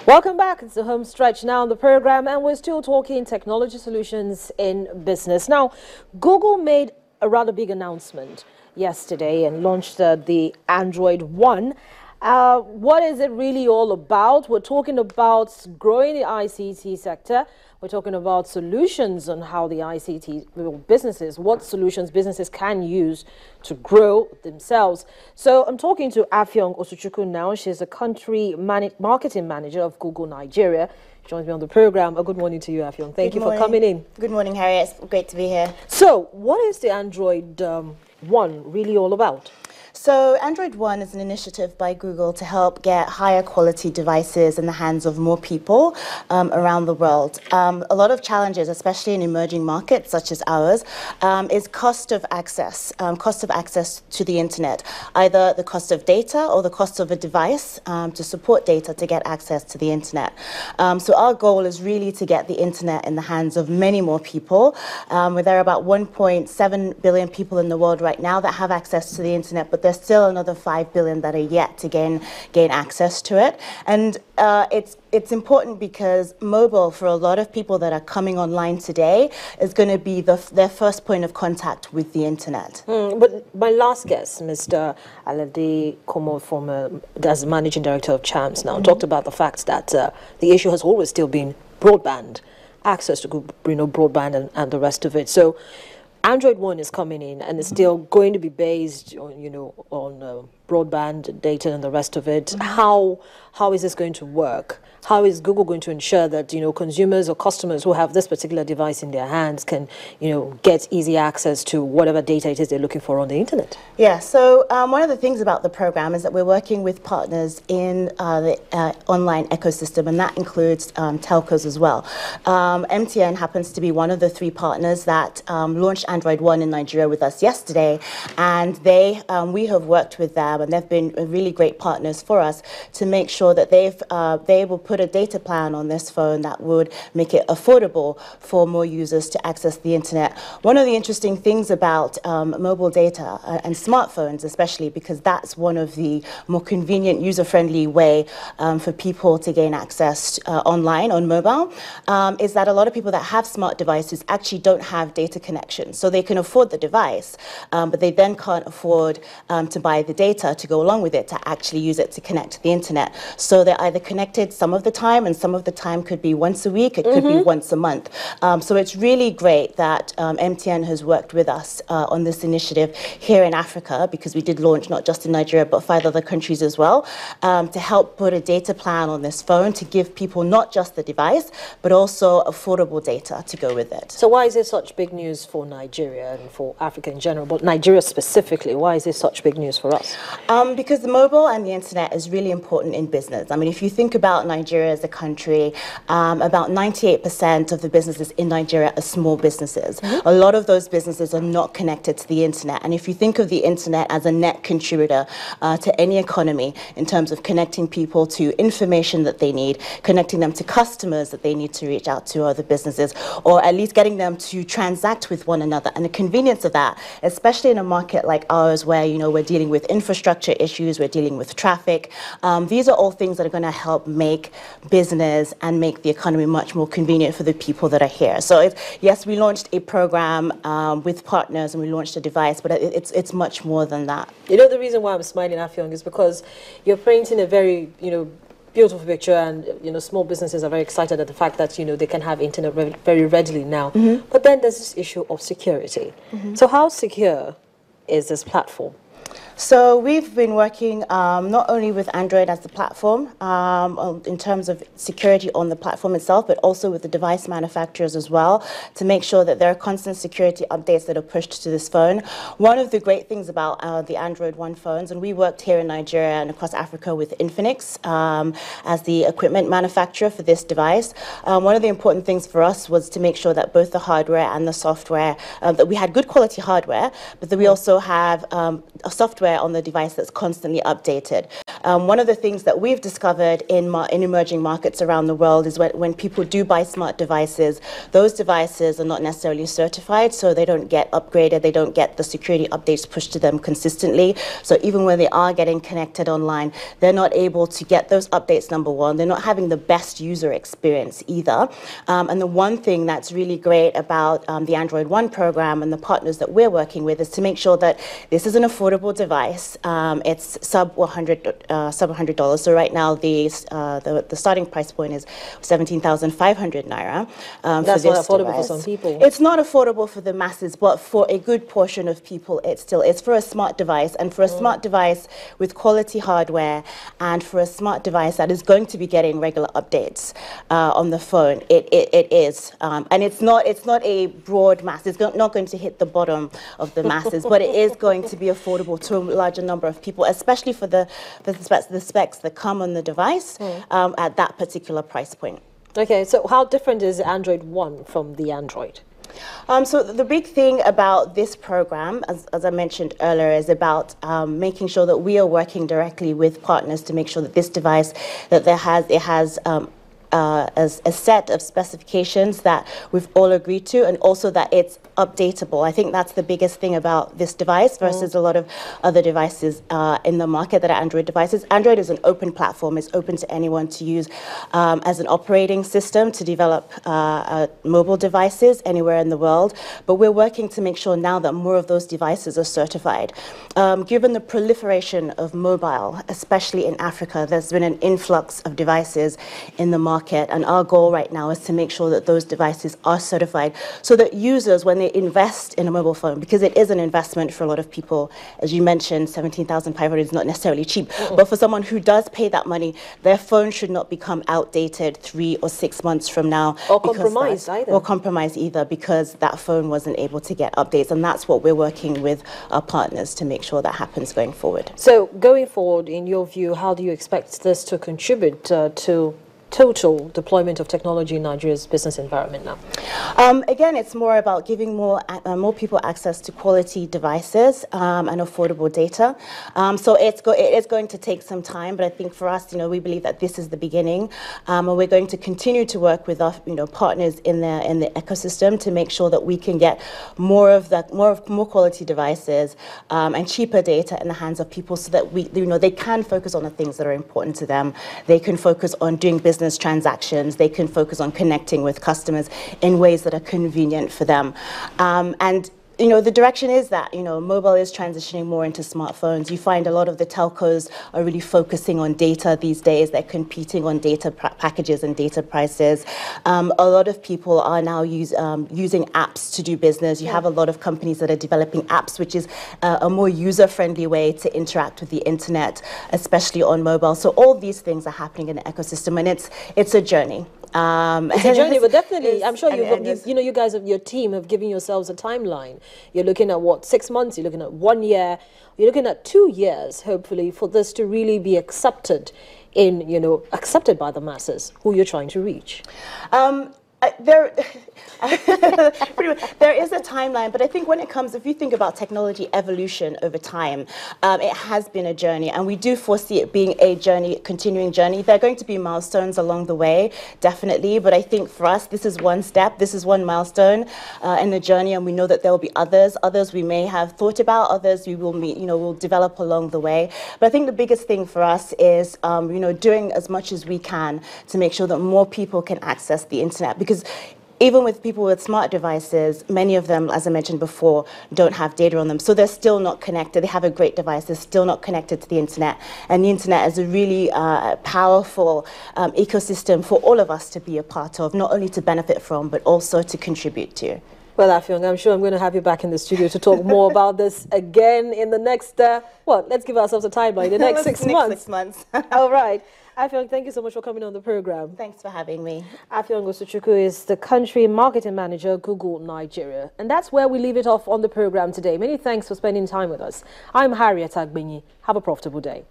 Welcome back. It's the home stretch now on the program, and we're still talking technology solutions in business. Now, Google made a rather big announcement yesterday and launched the Android One. What is it really all about? We're talking about growing the ICT sector. We're talking about solutions on how the ICT businesses, what solutions businesses can use to grow themselves. So I'm talking to Afyong Osuchukwu now. She's the country marketing manager of Google Nigeria. She joins me on the program. Good morning to you, Afyong. Thank you for coming in. Good morning, Harriet. It's great to be here. So what is the Android One really all about? So Android One is an initiative by Google to help get higher quality devices in the hands of more people around the world. A lot of challenges, especially in emerging markets such as ours, is cost of access to the internet, either the cost of data or the cost of a device to support data to get access to the internet. So our goal is really to get the internet in the hands of many more people. There are about 1.7 billion people in the world right now that have access to the internet, but there's still another 5 billion that are yet to gain access to it. And it's important because mobile, for a lot of people that are coming online today, is going to be their first point of contact with the internet. But my last guest, Mr. Alade Komo, as managing director of Champs now, talked about the fact that the issue has always still been broadband, access to broadband and the rest of it. So Android One is coming in, and it's still going to be based on, on broadband data and the rest of it. How is this going to work? How is Google going to ensure that, consumers or customers who have this particular device in their hands can, get easy access to whatever data it is they're looking for on the internet? Yeah, so one of the things about the program is that we're working with partners in the online ecosystem, and that includes telcos as well. MTN happens to be one of the 3 partners that launched Android One in Nigeria with us yesterday, and we have worked with them, and they've been really great partners for us to make sure that they will put a data plan on this phone that would make it affordable for more users to access the internet. One of the interesting things about mobile data and smartphones, especially because that's one of the more convenient, user-friendly way for people to gain access online on mobile, is that a lot of people that have smart devices actually don't have data connections. So they can afford the device, but they then can't afford to buy the data to go along with it to actually use it to connect to the internet. So they're either connected some of the time, and some of the time could be once a week, it could be once a month. So it's really great that MTN has worked with us on this initiative here in Africa, because we did launch not just in Nigeria, but 5 other countries as well, to help put a data plan on this phone to give people not just the device, but also affordable data to go with it. So why is this such big news for Nigeria and for Africa in general, but Nigeria specifically? Why is this such big news for us? Because the mobile and the internet is really important in business. I mean, if you think about Nigeria as a country, about 98% of the businesses in Nigeria are small businesses. A lot of those businesses are not connected to the internet. And if you think of the internet as a net contributor to any economy in terms of connecting people to information that they need, connecting them to customers that they need to reach out to, other businesses, or at least getting them to transact with one another. And the convenience of that, especially in a market like ours where, we're dealing with infrastructure issues, we're dealing with traffic. These are all things that are going to help make business and make the economy much more convenient for the people that are here. So yes, we launched a program with partners, and we launched a device, but it's much more than that. The reason why I'm smiling, Afyong, is because you're painting a very, beautiful picture, and small businesses are very excited at the fact that they can have internet very readily now. But then there's this issue of security. So how secure is this platform? So we've been working not only with Android as the platform in terms of security on the platform itself, but also with the device manufacturers as well, to make sure that there are constant security updates that are pushed to this phone. One of the great things about the Android One phones, and we worked here in Nigeria and across Africa with Infinix as the equipment manufacturer for this device. One of the important things for us was to make sure that both the hardware and the software, that we had good quality hardware, but that we also have a software hardware on the device that's constantly updated. One of the things that we've discovered in emerging markets around the world is when people do buy smart devices, those devices are not necessarily certified, so they don't get upgraded, they don't get the security updates pushed to them consistently. So even when they are getting connected online, they're not able to get those updates, number one. They're not having the best user experience either. And the one thing that's really great about the Android One program and the partners that we're working with is to make sure that this is an affordable device. It's sub $100. So right now the starting price point is 17,500 naira. That's not affordable for some people. It's not affordable for the masses, but for a good portion of people, it's for a smart device, and for a smart device with quality hardware, and for a smart device that is going to be getting regular updates on the phone. It is, and it's not a broad mass. It's not going to hit the bottom of the masses, but it is going to be affordable to a larger number of people, especially for the specs that come on the device at that particular price point. Okay, so how different is Android One from the Android? So the big thing about this program, as I mentioned earlier, is about making sure that we are working directly with partners to make sure that this device, that it has as a set of specifications that we've all agreed to, and also that it's updatable. I think that's the biggest thing about this device versus a lot of other devices in the market that are Android devices. Android is an open platform. It's open to anyone to use as an operating system to develop mobile devices anywhere in the world. But we're working to make sure now that more of those devices are certified. Given the proliferation of mobile, especially in Africa, there's been an influx of devices in the market. And our goal right now is to make sure that those devices are certified so that users, when they invest in a mobile phone, because it is an investment for a lot of people, as you mentioned, 17,500 is not necessarily cheap, but for someone who does pay that money, their phone should not become outdated 3 or 6 months from now. Or compromised either. Or compromised either, because that phone wasn't able to get updates. And that's what we're working with our partners to make sure that happens going forward. So going forward, in your view, how do you expect this to contribute to total deployment of technology in Nigeria's business environment now? Again, it's more about giving more people access to quality devices and affordable data. So it is going to take some time, but I think for us, we believe that this is the beginning, and we're going to continue to work with our partners in the ecosystem to make sure that we can get more quality devices and cheaper data in the hands of people, so that they can focus on the things that are important to them. They can focus on doing business transactions. They can focus on connecting with customers in ways that are convenient for them. And the direction is that, mobile is transitioning more into smartphones. You find a lot of the telcos are really focusing on data these days. They're competing on data packages and data prices. A lot of people are now using apps to do business. You have a lot of companies that are developing apps, which is a more user-friendly way to interact with the internet, especially on mobile. So all these things are happening in the ecosystem, and it's a journey. It's a journey, but definitely, I'm sure you guys, your team, have given yourselves a timeline. You're looking at what, 6 months? You're looking at 1 year. You're looking at 2 years, hopefully, for this to really be accepted accepted by the masses who you're trying to reach. There is a timeline, but I think when it comes, if you think about technology evolution over time, it has been a journey, and we do foresee it being a continuing journey. There are going to be milestones along the way, definitely, but I think for us, this is one step, this is one milestone in the journey, and we know that there will be others we may have thought about, others we will meet, we'll develop along the way. But I think the biggest thing for us is, doing as much as we can to make sure that more people can access the internet, because even with people with smart devices, many of them, as I mentioned before, don't have data on them. So they're still not connected. They have a great device. They're still not connected to the internet. And the internet is a really powerful ecosystem for all of us to be a part of, not only to benefit from, but also to contribute to. Well, Afyong, I'm sure I'm going to have you back in the studio to talk more about this again in the next, let's give ourselves a timeline, the next 6 months. 6 months. All right. Afyong, thank you so much for coming on the program. Thanks for having me. Afyong Osuchukwu is the Country Marketing Manager, Google Nigeria. And that's where we leave it off on the program today. Many thanks for spending time with us. I'm Harriet Agbenyi. Have a profitable day.